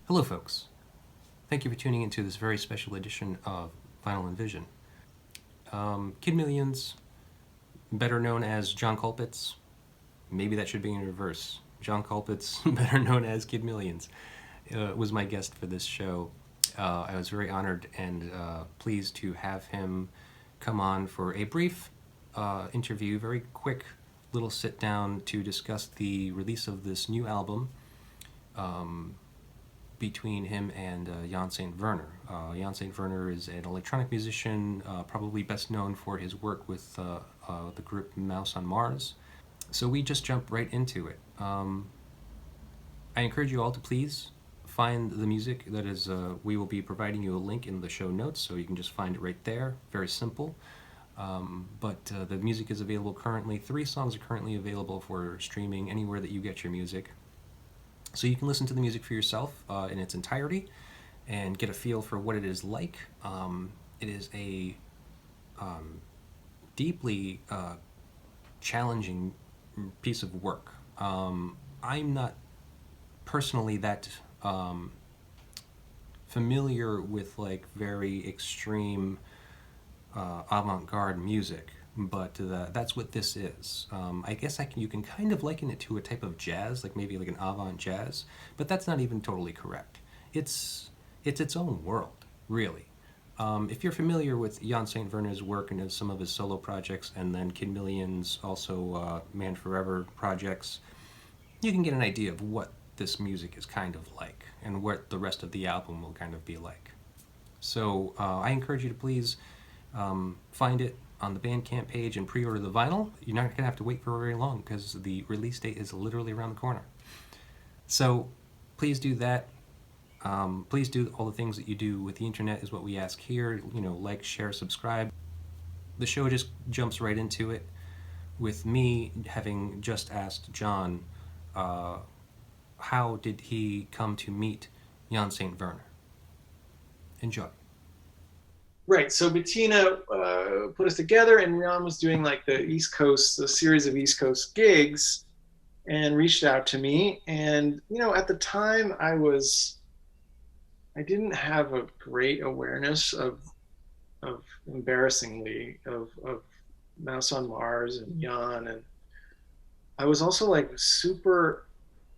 Hello, folks. Thank you for tuning into this very special edition of Vinyl and Vision. Kid Millions, better known as John Colpitts, maybe that should be in reverse. John Colpitts, better known as Kid Millions, was my guest for this show. I was very honored and pleased to have him come on for a brief interview, very quick little sit down to discuss the release of this new album. Between him and Jan St. Werner. Jan St. Werner is an electronic musician, probably best known for his work with the group Mouse on Mars. So we just jump right into it. I encourage you all to please find the music. That is, we will be providing you a link in the show notes, so you can just find it right there. Very simple. But the music is available currently. 3 songs are currently available for streaming anywhere that you get your music. So you can listen to the music for yourself in its entirety and get a feel for what it is like. It is a deeply challenging piece of work. I'm not personally that familiar with like very extreme avant-garde music, but that's what this is. I guess you can kind of liken it to a type of jazz, like maybe like an avant jazz, but that's not even totally correct. It's its own world, really. If you're familiar with Jan St. Werner's work and some of his solo projects, and then Kid Millions, also Man Forever projects, you can get an idea of what this music is kind of like and what the rest of the album will kind of be like. So I encourage you to please find it on the Bandcamp page and pre-order the vinyl. You're not going to have to wait for very long because the release date is literally around the corner. So please do that. Please do all the things that you do with the internet is what we ask here. You know, like, share, subscribe. The show just jumps right into it with me having just asked John how did he come to meet Jan St. Werner. Enjoy. Right. So Bettina put us together, and Jan was doing like the series of East Coast gigs, and reached out to me. And, at the time I didn't have a great awareness of embarrassingly, of Mouse on Mars and Jan. And I was also like super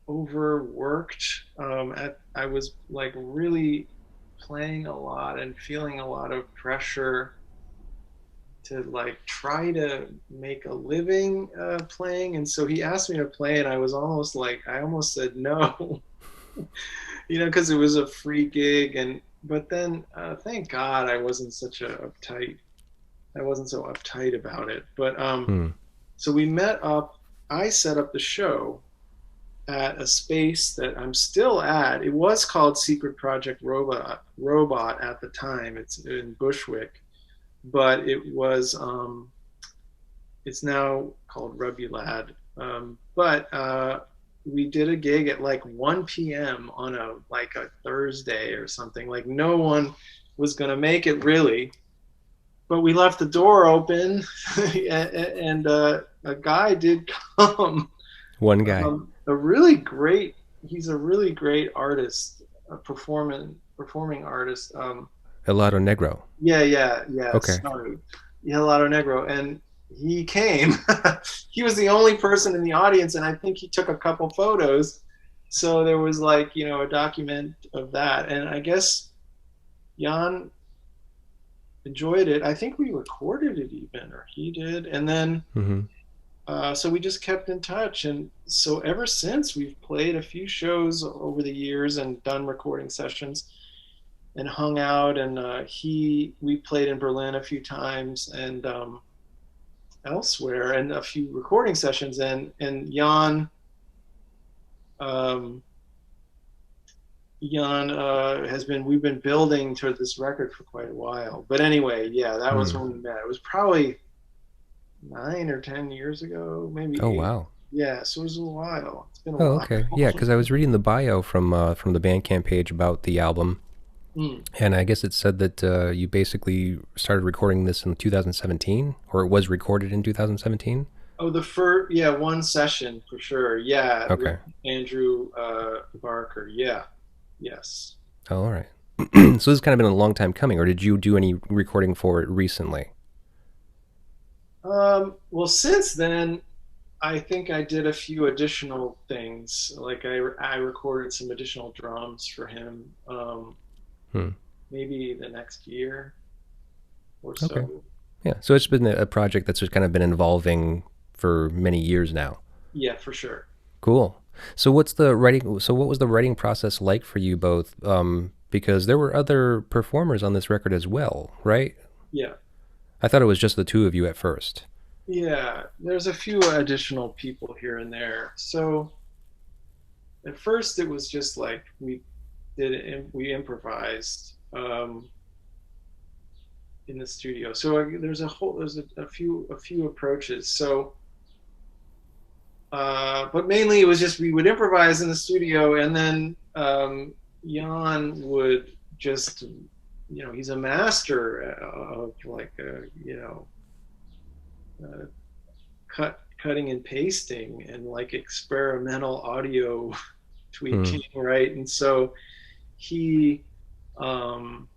overworked. I was like really playing a lot and feeling a lot of pressure to like try to make a living playing. And so he asked me to play, and I almost said no, because it was a free gig. But then thank God I wasn't so uptight about it. But so we met up. I set up the show at a space that I'm still at. It was called Secret Project Robot at the time. It's in Bushwick, but it's now called Rubulad. But we did a gig at like 1 p.m. on a Thursday or something. Like no one was gonna make it really, but we left the door open, and a guy did come. One guy. He's a really great artist, a performing artist. Helado Negro. Yeah. Okay. Sorry. Helado Negro. And he came. He was the only person in the audience, and I think he took a couple photos. So there was a document of that. And I guess Jan enjoyed it. I think we recorded it even, or he did. And then so we just kept in touch, and so ever since we've played a few shows over the years and done recording sessions and hung out. And we played in Berlin a few times, and elsewhere, and a few recording sessions. And Jan we've been building toward this record for quite a while. But anyway, yeah, that was when we met. It was probably 9 or 10 years ago, maybe. Oh, 8. wow. Yeah, so it was a while. It's been a while. Oh, okay. Yeah, because I was reading the bio from the Bandcamp page about the album, and I guess it said that you basically started recording this in 2017, or it was recorded in 2017. Oh, one session for sure. Yeah. Okay. Andrew Barker. Yeah. Yes. Oh, all right. So this has kind of been a long time coming, or did you do any recording for it recently? Well, since then, I think I did a few additional things. Like I recorded some additional drums for him. Hmm. Maybe the next year or Okay. so. Yeah. So it's been a project that's just kind of been evolving for many years now. Yeah, for sure. Cool. So what's the writing? So what was the writing process like for you both? Because there were other performers on this record as well, right? Yeah. I thought it was just the two of you at first. Yeah, there's a few additional people here and there. So at first it was just like we improvised in the studio. So there's a few approaches. So but mainly it was just we would improvise in the studio, and then Jan would just, he's a master of like uh, cutting and pasting and like experimental audio Hmm. tweaking, right? And so he um,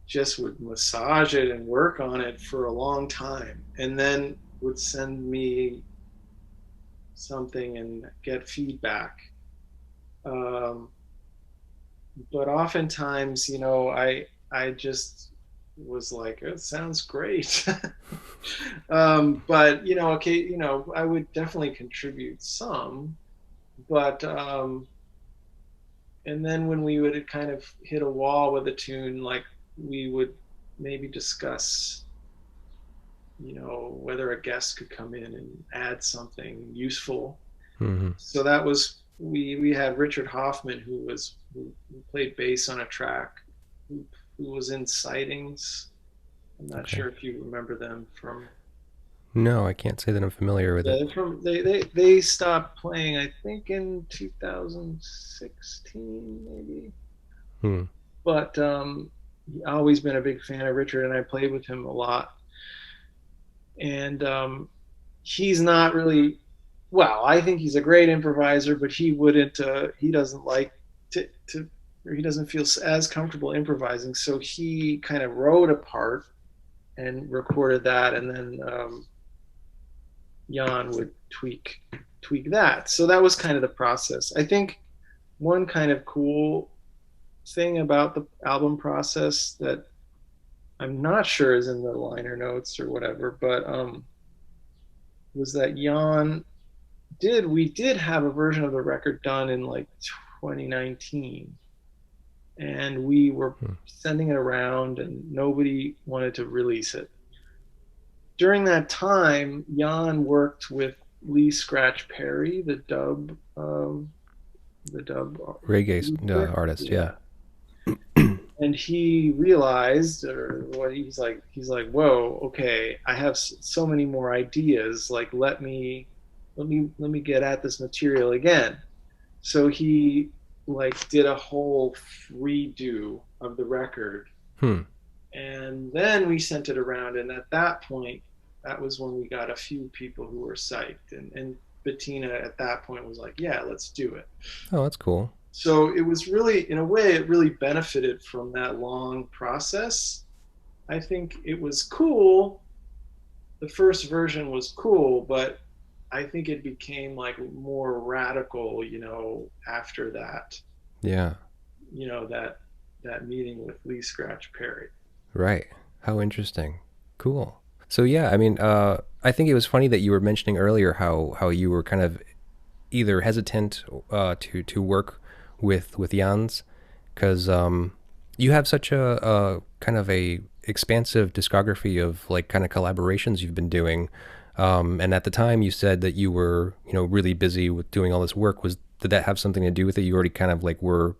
just would massage it and work on it for a long time, and then would send me something and get feedback. Um, but oftentimes, I just was like, it sounds great. But okay, I would definitely contribute some, but and then when we would kind of hit a wall with a tune, like we would maybe discuss, whether a guest could come in and add something useful. Hmm. So that was we had Richard Hoffman, who played bass on a track, who was in Sightings. I'm not Okay. sure if you remember them from. No, I can't say that I'm familiar with Yeah, it. they're from they stopped playing, I think, in 2016 maybe. Hmm. But always been a big fan of Richard, and I played with him a lot. And he's not really, well, I think he's a great improviser, but he wouldn't. He doesn't like to or he doesn't feel as comfortable improvising. So he kind of wrote a part and recorded that, and then Jan would tweak that. So that was kind of the process. I think one kind of cool thing about the album process that I'm not sure is in the liner notes or whatever, but was that Jan we did have a version of the record done in like 2019, and we were Hmm. sending it around and nobody wanted to release it. During that time, Jan worked with Lee Scratch Perry, the dub Reggae producer. artist, Yeah. yeah. And he realized, or what he's like, whoa, okay, I have so many more ideas. Like, let me get at this material again. So he like did a whole redo of the record, Hmm. and then we sent it around. And at that point, that was when we got a few people who were psyched, and Bettina at that point was like, yeah, let's do it. Oh, that's cool. So it was really, in a way, it really benefited from that long process. I think it was cool. The first version was cool, but I think it became like more radical, after that, Yeah. that meeting with Lee Scratch Perry. Right. How interesting. Cool. So yeah, I mean, I think it was funny that you were mentioning earlier how you were kind of either hesitant to work with Jans because you have such a kind of a expansive discography of like kind of collaborations you've been doing. And at the time, you said that you were really busy with doing all this work. Did that have something to do with it? You already kind of like were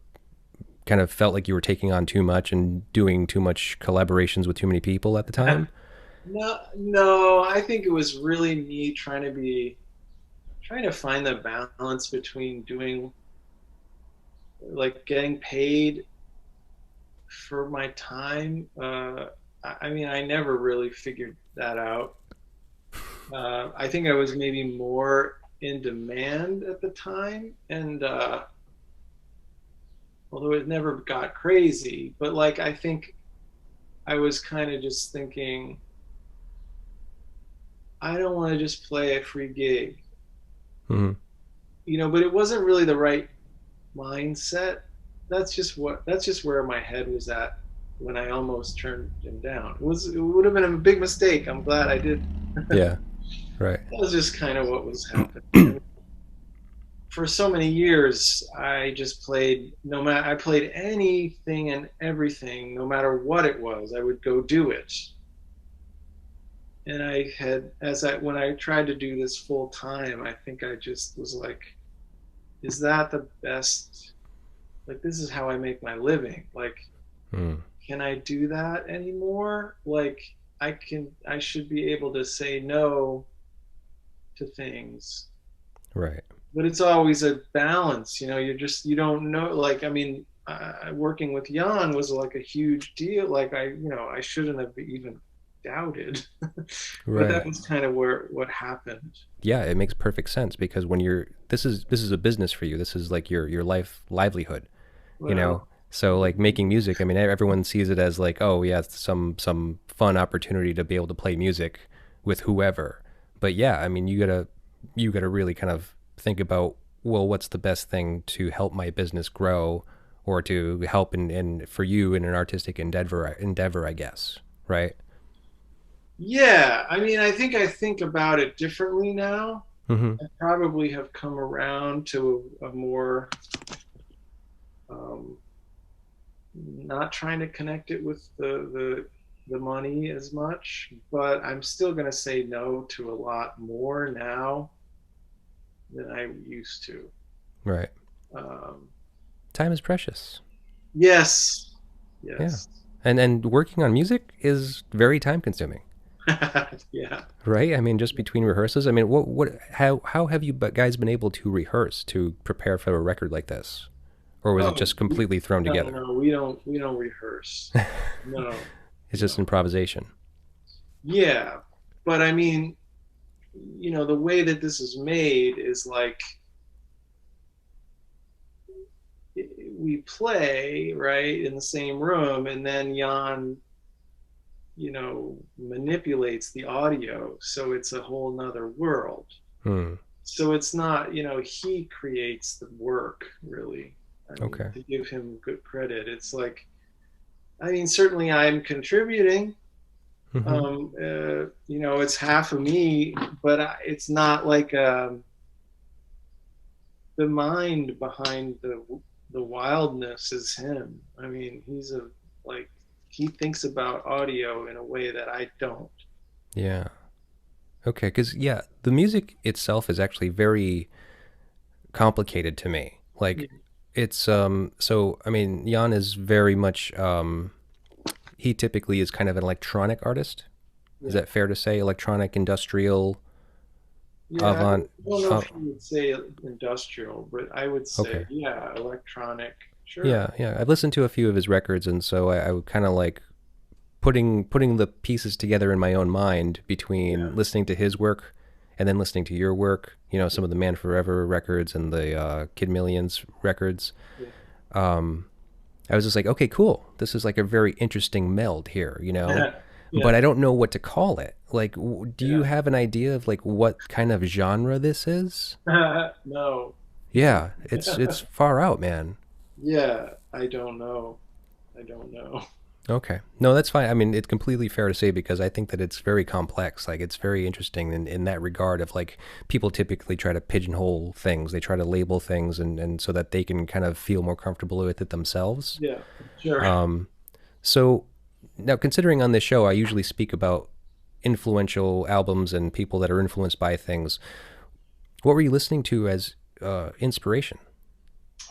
kind of felt like you were taking on too much and doing too much collaborations with too many people at the time. No, no, I think it was really me trying to find the balance between doing, like, getting paid for my time. I mean, I never really figured that out. I think I was maybe more in demand at the time, and although it never got crazy. But like, I think I was kind of just thinking, I don't want to just play a free gig, Hmm. but it wasn't really the right mindset. That's just where my head was at when I almost turned him down. It would have been a big mistake. I'm glad I did. Yeah, right. That was just kind of what was happening. I mean, for so many years, I just played no matter I played anything and everything, no matter what it was. I would go do it. And I had as I when I tried to do this full time, I think I just was like, is that the best? Like, this is how I make my living. Like, Mm, can I do that anymore? Like, I should be able to say no to things, right. but it's always a balance. You don't know. Like, I mean, working with Jan was like a huge deal. Like, I shouldn't have even doubted, but that Right. was kind of where what happened. Yeah, it makes perfect sense because when you're this is a business for you. This is like your livelihood, you know. Well, So like making music, I mean everyone sees it as like, oh yeah, it's some fun opportunity to be able to play music with whoever. But yeah, I mean you got to really kind of think about, well, what's the best thing to help my business grow or to help in for you in an artistic endeavor, I guess, right? yeah. I mean, I think about it differently now. Mhm. I probably have come around to a more um, not trying to connect it with the money as much, but I'm still going to say no to a lot more now than I used to. Right. Um, Time is precious. yes, Yeah. yes, And working on music is very time consuming. yeah. Right? I mean, just between rehearsals. I mean, how have you guys been able to rehearse to prepare for a record like this, or was it Oh, just completely thrown no, together? no, we don't rehearse. No, It's just no. improvisation. Yeah, but I mean, the way that this is made is like we play right in the same room, and then Jan, manipulates the audio, so it's a whole nother world. Hmm. So it's not, he creates the work really. I mean, Okay. to give him good credit, it's like, I mean, certainly I'm contributing. Mm-hmm. It's half of me, but it's not like the mind behind the wildness is him. I mean, like he thinks about audio in a way that I don't. Yeah. Okay. Because yeah, the music itself is actually very complicated to me. Like, Yeah, it's So I mean, Jan is very much he typically is kind of an electronic artist. Is yeah, that fair to say? Electronic, industrial, yeah. I avant. don't know Uh, if you would say industrial, but I would say, okay. yeah, electronic. Yeah, Sure. yeah. I've listened to a few of his records, and so I would kind of like putting the pieces together in my own mind between Yeah. listening to his work and then listening to your work. You know, some of the Man Forever records and the Kid Millions records. Yeah. Um, I was just like, okay, cool. This is like a very interesting meld here, but Yeah. I don't know what to call it. Like, do you Yeah. have an idea of like what kind of genre this is? No. No. Yeah, it's far out, man. Yeah. I don't know. I don't know. Okay. No, that's fine. I mean, it's completely fair to say because I think that it's very complex. Like, it's very interesting in that regard of like people typically try to pigeonhole things. They try to label things and so that they can kind of feel more comfortable with it themselves. Yeah. Sure. Um, so now considering on this show, I usually speak about influential albums and people that are influenced by things. What were you listening to as inspiration?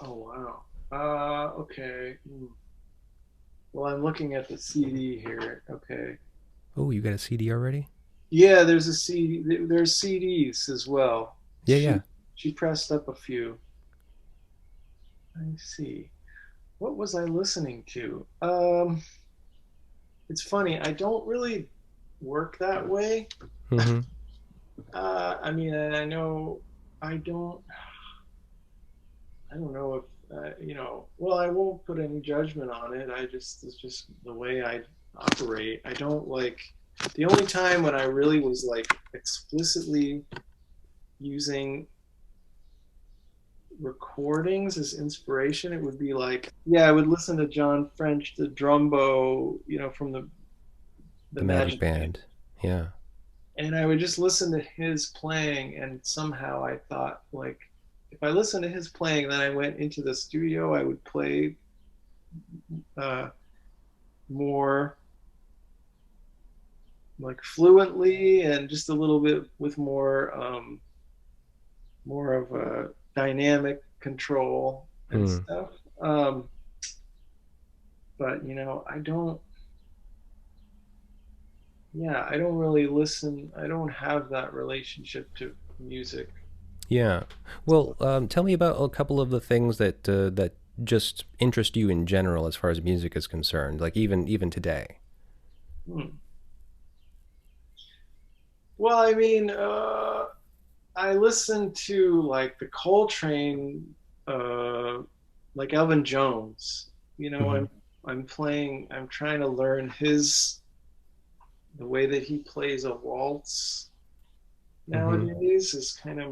Oh wow. Okay. Well, I'm looking at the CD here. Okay. Oh, you got a CD already? Yeah, there's a CD. There's CDs as well. Yeah, yeah. She pressed up a few. I see. What was I listening to? It's funny. I don't really work that way. Mm-hmm. I mean, and I know I don't. I don't know if well, I won't put any judgment on it. It's just the way I operate. I don't like, the only time when I really was like explicitly using recordings as inspiration, it would be like, yeah, I would listen to John French, the drumbo, from the The Magic Magic Band, Band. Yeah. and I would just listen to his playing, and somehow I thought, like, if I listened to his playing, then I went into the studio, I would play uh, more like fluently and just a little bit with more of a dynamic control and Hmm. stuff. Um, but I don't. Yeah, I don't really listen. I don't have that relationship to music. Yeah. Well, tell me about a couple of the things that just interest you in general as far as music is concerned, like even today. Hmm. Well, I mean, I listen to like the Coltrane, uh, like Elvin Jones. You know, Hmm. I'm trying to learn the way that he plays a waltz Hmm. nowadays is kind of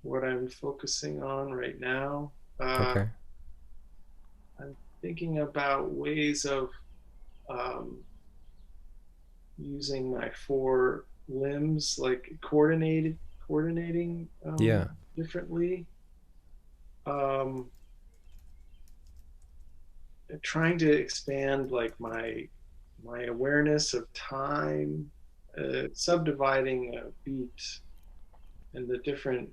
what I'm focusing on right now. Okay. I'm thinking about ways of um, using my four limbs, like coordinating Yeah. differently. Um, Trying to expand like my awareness of time, subdividing a beat and the different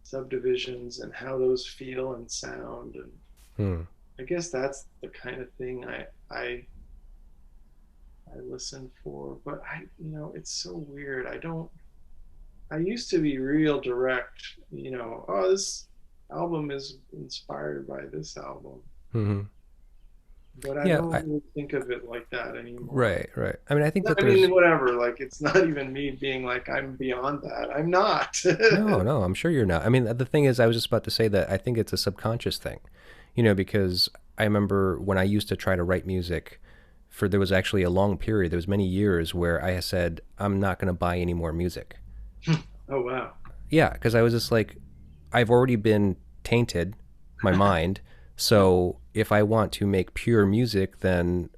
subdivisions and how those feel and sound. And Hmm. I guess that's the kind of thing I listen for. But it's so weird. I used to be real direct, oh, this album is inspired by this album. Hmm. But I Yeah. don't really think of it like that anymore. Right. Right. I mean, I think that I mean, there's whatever. Like, it's not even me being like, I'm beyond that. I'm not. no, no. I'm sure you're not. I mean, the thing is, I was just about to say that I think it's a subconscious thing, because I remember when I used to try to write music. There was actually a long period. There was many years where I said I'm not going to buy any more music. Oh, wow. Yeah, because I was just like, I've already been tainted, my mind. So if I want to make pure music, then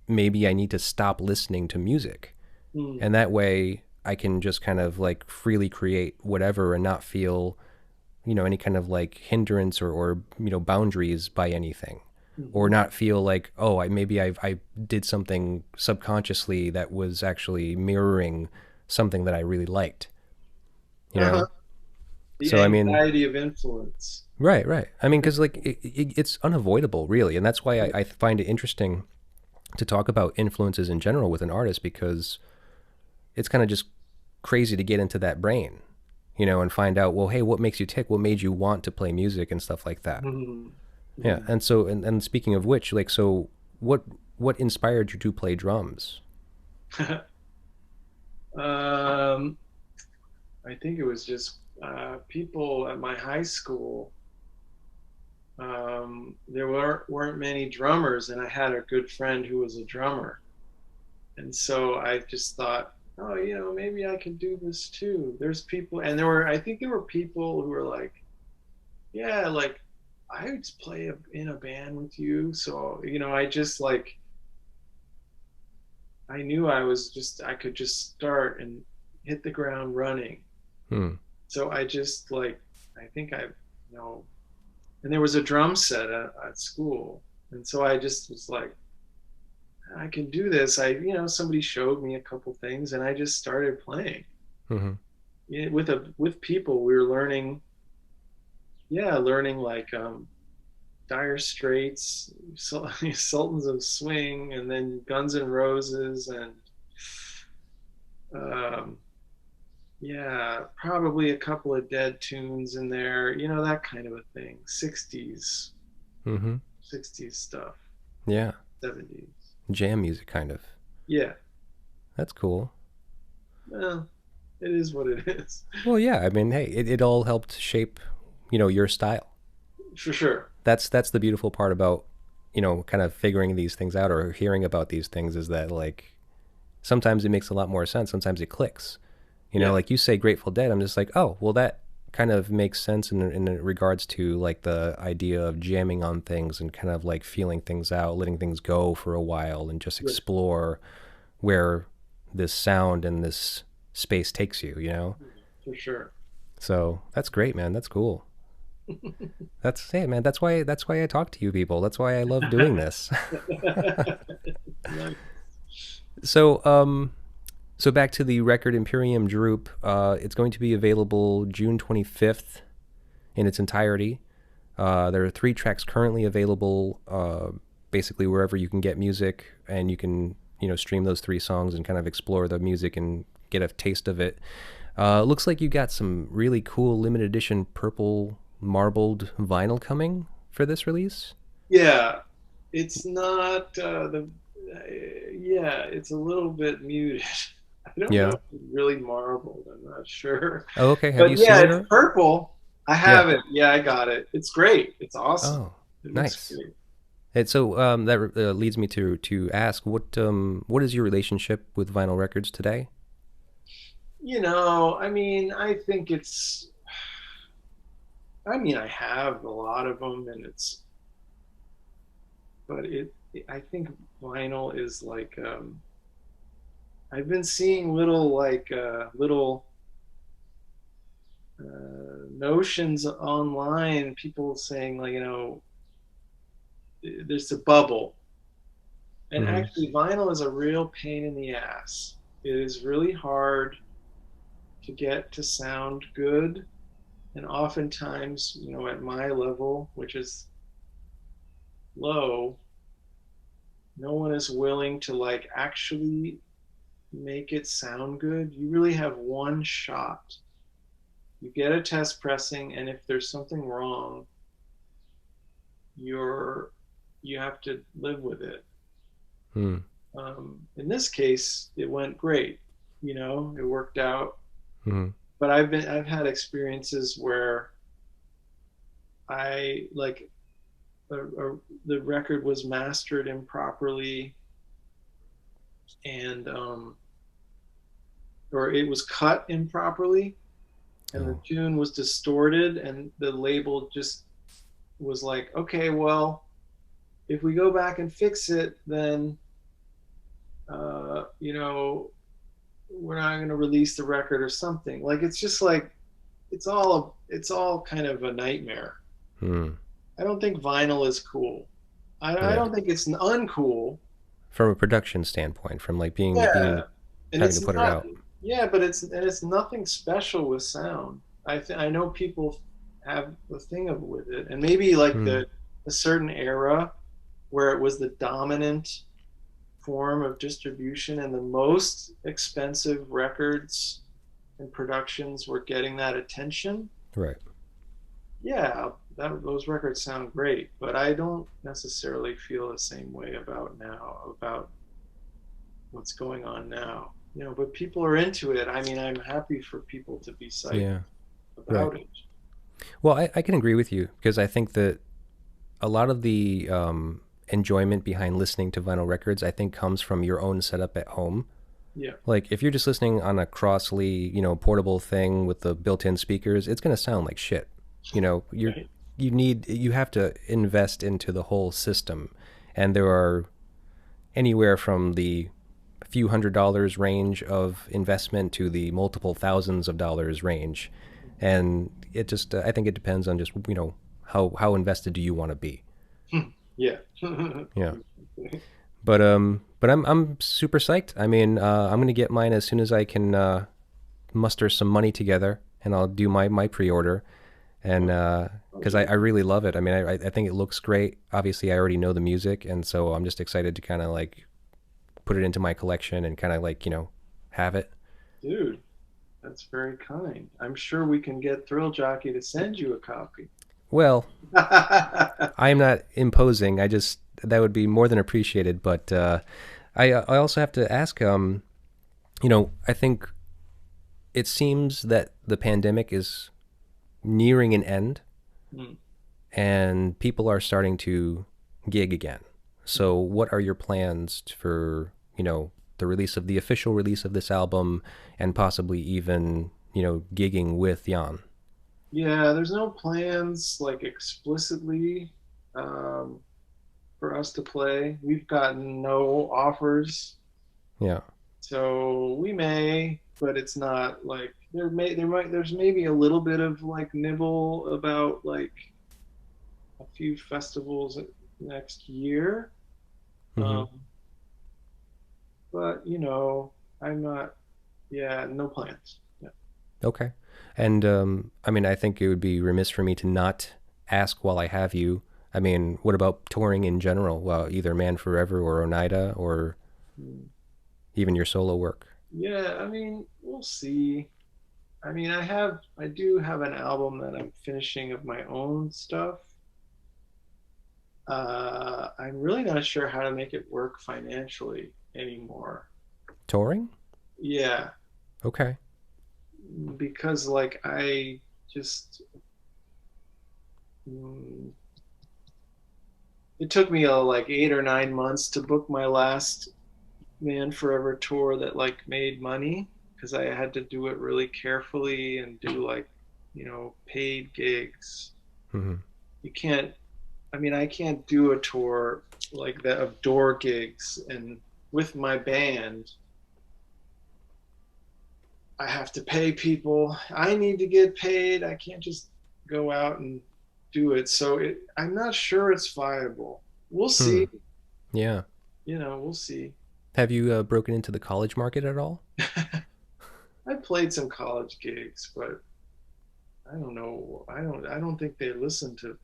maybe I need to stop listening to music. Hmm. And that way I can just kind of like freely create whatever and not feel, any kind of like hindrance or boundaries by anything. Or Mhm. not feel like, oh, I did something subconsciously that was actually mirroring something that I really liked, you Uh-huh. know? The So, I mean, anxiety of influence. right, right. I mean, because like it's unavoidable, really, and that's why I find it interesting to talk about influences in general with an artist because it's kind of just crazy to get into that brain, and find out, well, hey, what makes you tick? What made you want to play music and stuff like that? Mhm. Yeah, Mhm. and so and speaking of which, like, so what inspired you to play drums? um, I think it was just people at my high school. There weren't many drummers, and I had a good friend who was a drummer, and so I just thought, oh, maybe I can do this too. There's people, and I think there were people who were like, yeah, like I would play in a band with you. So, I just like, I knew I could just start and hit the ground running. Hmm. So I just like, I think you know, and there was a drum set at school. And so I just was like, I can do this. Somebody showed me a couple things and I just started playing. Mm-hmm. Yeah, with people. We were learning, yeah, learning like Dire Straits, Sultans of Swing, and then Guns N' Roses, and um, yeah, probably a couple of Dead tunes in there, that kind of a thing. 60s, Mm-hmm. 60s stuff, Yeah, 70s. jam music, kind of. Yeah, That's cool. well, it is what it is. Well, yeah. I mean, hey, it all helped shape, your style. For sure. That's the beautiful part about, kind of figuring these things out or hearing about these things, is that like sometimes it makes a lot more sense. Sometimes it clicks. Yeah. Like you say Grateful Dead, I'm just like, oh, well, that kind of makes sense in regards to like the idea of jamming on things and kind of like feeling things out, letting things go for a while and just Yeah. explore where this sound and this space takes you. For sure. So that's great, man. That's cool. That's hey, man. That's why I talk to you people. That's why I love doing this. Nice. So so back to the record Imperium Droop. It's going to be available June 25th in its entirety. There are 3 tracks currently available, basically wherever you can get music, and you can stream those 3 songs and kind of explore the music and get a taste of it. Looks like you got some really cool limited edition purple marbled vinyl coming for this release. Yeah, it's not yeah, it's a little bit muted. I don't know Yeah. if it's really marbled. I'm not sure. Oh, okay. Have you But seen yeah, it? it's Or purple. I yeah. have it. Yeah, I got it. It's great. It's awesome. Oh, It looks nice. great. And so that leads me to ask what is your relationship with vinyl records today? I mean, I mean, I have a lot of them, and but I think vinyl is like, I've been seeing little notions online, people saying like, there's a bubble, and Mm-hmm. actually, vinyl is a real pain in the ass. It is really hard to get to sound good, and oftentimes, at my level, which is low, no one is willing to like actually make it sound good. You really have one shot. You get a test pressing, and if there's something wrong, you're you have to live with it. Mm-hmm. In this case, it went great. It worked out. Mm-hmm. But I've had experiences where I like the record was mastered improperly, and or it was cut improperly, and the Oh. tune was distorted, and the label just was like, okay, well, if we go back and fix it, then uh, you know we're not going to release the record or something. Like, it's just like, it's all kind of a nightmare. Mm. I don't think vinyl is cool. I Right. don't think it's uncool. From a production standpoint, from like being Yeah, and having to it's put it not. out. Yeah, but it's nothing special with sound. I know people have a thing of with it, and maybe like Mm. a certain era where it was the dominant form of distribution, and the most expensive records and productions were getting that attention. Right. Yeah, those records sound great, but I don't necessarily feel the same way about what's going on now. But people are into it. I mean, I'm happy for people to be psyched Yeah. Right. about it. Well, I can agree with you because I think that a lot of the enjoyment behind listening to vinyl records, I think, comes from your own setup at home. Yeah, Like if you're just listening on a Crossley, portable thing with the built-in speakers, it's gonna sound like shit. You know, you're right. you have to invest into the whole system, and there are anywhere from the few $100s range of investment to the multiple thousands of dollars range, and it just I think it depends on just how invested do you want to be. Yeah. Yeah. But I'm super psyched. I mean, I'm gonna get mine as soon as I can muster some money together, and I'll do my pre-order. And because I Okay. really love it. I mean, I think it looks great. Obviously, I already know the music, and so I'm just excited to kind of like put it into my collection and kind of like have it. Dude, that's very kind. I'm sure we can get Thrill Jockey to send you a copy. Well, I am not imposing. I just that would be more than appreciated. But I also have to ask. I think it seems that the pandemic is nearing an end, Hmm. and people are starting to gig again. So, what are your plans for, the official release of this album and possibly even, gigging with Jan? Yeah, there's no plans like explicitly um, for us to play. We've gotten no offers, Yeah. so we may, but it's not like there's maybe a little bit of like nibble about like a few festivals next year. Mm-hmm. Um, but I'm not. Yeah, no plans. Yeah. Okay. And I mean, I think it would be remiss for me to not ask while I have you. I mean, what about touring in general? Well, either Man Forever or Oneida or Hmm. even your solo work. Yeah, I mean, we'll see. I mean, I do have an album that I'm finishing of my own stuff. I'm really not sure how to make it work financially anymore. Touring? Yeah, Okay. because like I just, mm, it took me like 8 or 9 months to book my last Man Forever tour that like made money because I had to do it really carefully and do like, paid gigs. Mm-hmm. You can't, I mean, I can't do a tour like that of door gigs and with my band. I have to pay people. I need to get paid. I can't just go out and do it. So I'm not sure it's viable. We'll Hmm. see. Yeah. We'll see. Have you broken into the college market at all? I played some college gigs, but I don't know. I don't think they listen to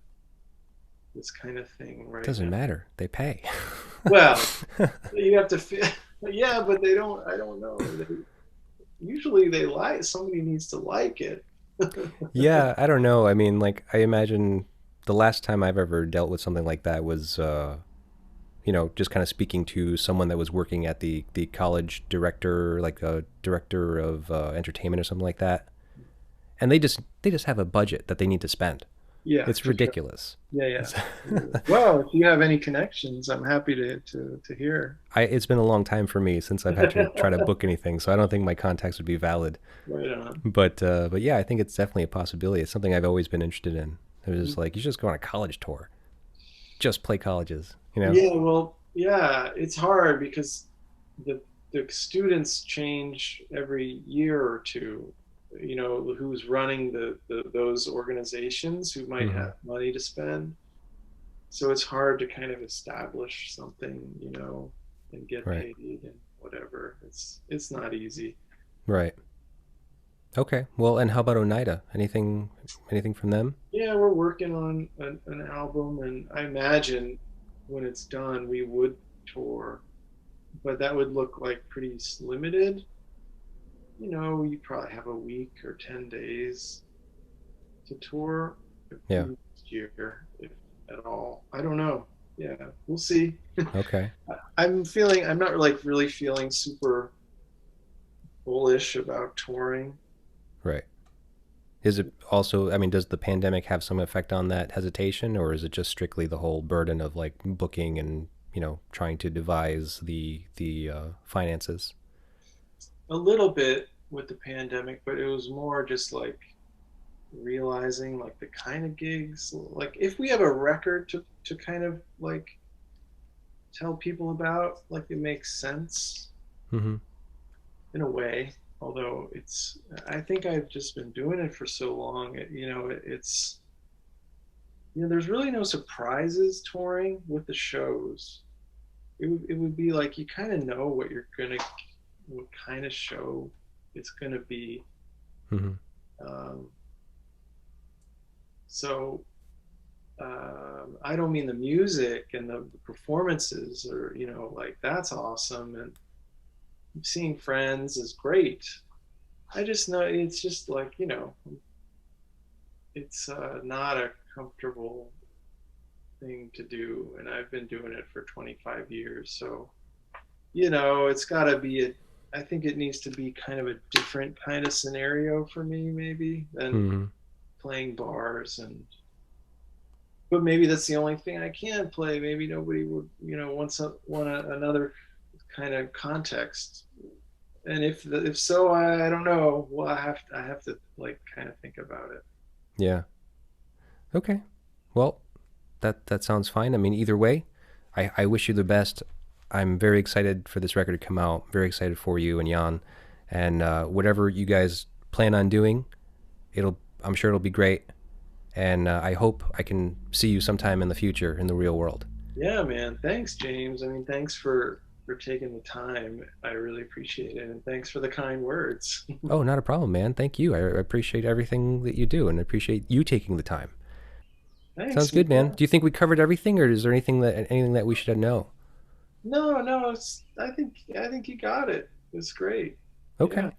this kind of thing right Doesn't now. matter. They pay. Well, you have to feel, yeah, but they don't. I don't know. Usually they like somebody needs to like it. Yeah, I don't know. I mean, like, I imagine the last time I've ever dealt with something like that was, just kind of speaking to someone that was working at the college director, like a director of entertainment or something like that. And they just have a budget that they need to spend. Yeah, It's for sure. ridiculous. Yeah, yeah. Well, if you have any connections, I'm happy to hear. It's been a long time for me since I've had to try to book anything, so I don't think my contacts would be valid. Right on. But yeah, I think it's definitely a possibility. It's something I've always been interested in. It was just like you just go on a college tour, just play colleges, you know? Yeah, well, yeah, it's hard because the the students change every year or two. Who's running those organizations who might Mm-hmm. have money to spend. So it's hard to kind of establish something, and get Right. paid and whatever. It's not easy. Right. Okay. Well, and how about Oneida? Anything from them? Yeah, we're working on an album, and I imagine when it's done, we would tour, but that would look like pretty limited. You probably have a week or 10 days to tour Yeah. next year, if at all. I don't know. Yeah, we'll see. Okay. I'm not like really feeling super bullish about touring. Right. Is it also, I mean, does the pandemic have some effect on that hesitation, or is it just strictly the whole burden of like booking and, trying to devise the finances? A little bit with the pandemic, but it was more just like realizing like the kind of gigs, like if we have a record to kind of like tell people about, like it makes sense Mm-hmm. in a way. Although I think I've just been doing it for so long. It's there's really no surprises touring with the shows. It would be like you kind of know what kind of show it's gonna be. Mm-hmm. Um, so I don't mean the music and the performances, or like that's awesome, and seeing friends is great. I just know it's just like it's not a comfortable thing to do, and I've been doing it for 25 years. So it's got to be a. I think it needs to be kind of a different kind of scenario for me, maybe, than Mm-hmm. playing bars and but maybe that's the only thing I can play. Maybe nobody would, want another kind of context. And if so, I don't know. Well, I have to like kind of think about it. Yeah. Okay. Well, that sounds fine. I mean, either way, I wish you the best. I'm very excited for this record to come out. Very excited for you and Jan, and whatever you guys plan on doing, I'm sure it'll be great. And I hope I can see you sometime in the future in the real world. Yeah, man. Thanks, James. I mean, thanks for taking the time. I really appreciate it, and thanks for the kind words. Oh, not a problem, man. Thank you. I appreciate everything that you do, and I appreciate you taking the time. Sounds Thanks, good, man. man. Do you think we covered everything, or is there anything that we should know? No, no, I think you got it. It's great. Okay, Yeah.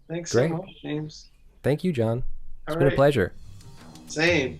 Thanks so great. much, James. Thank you, John. All It's been a right. pleasure. Same.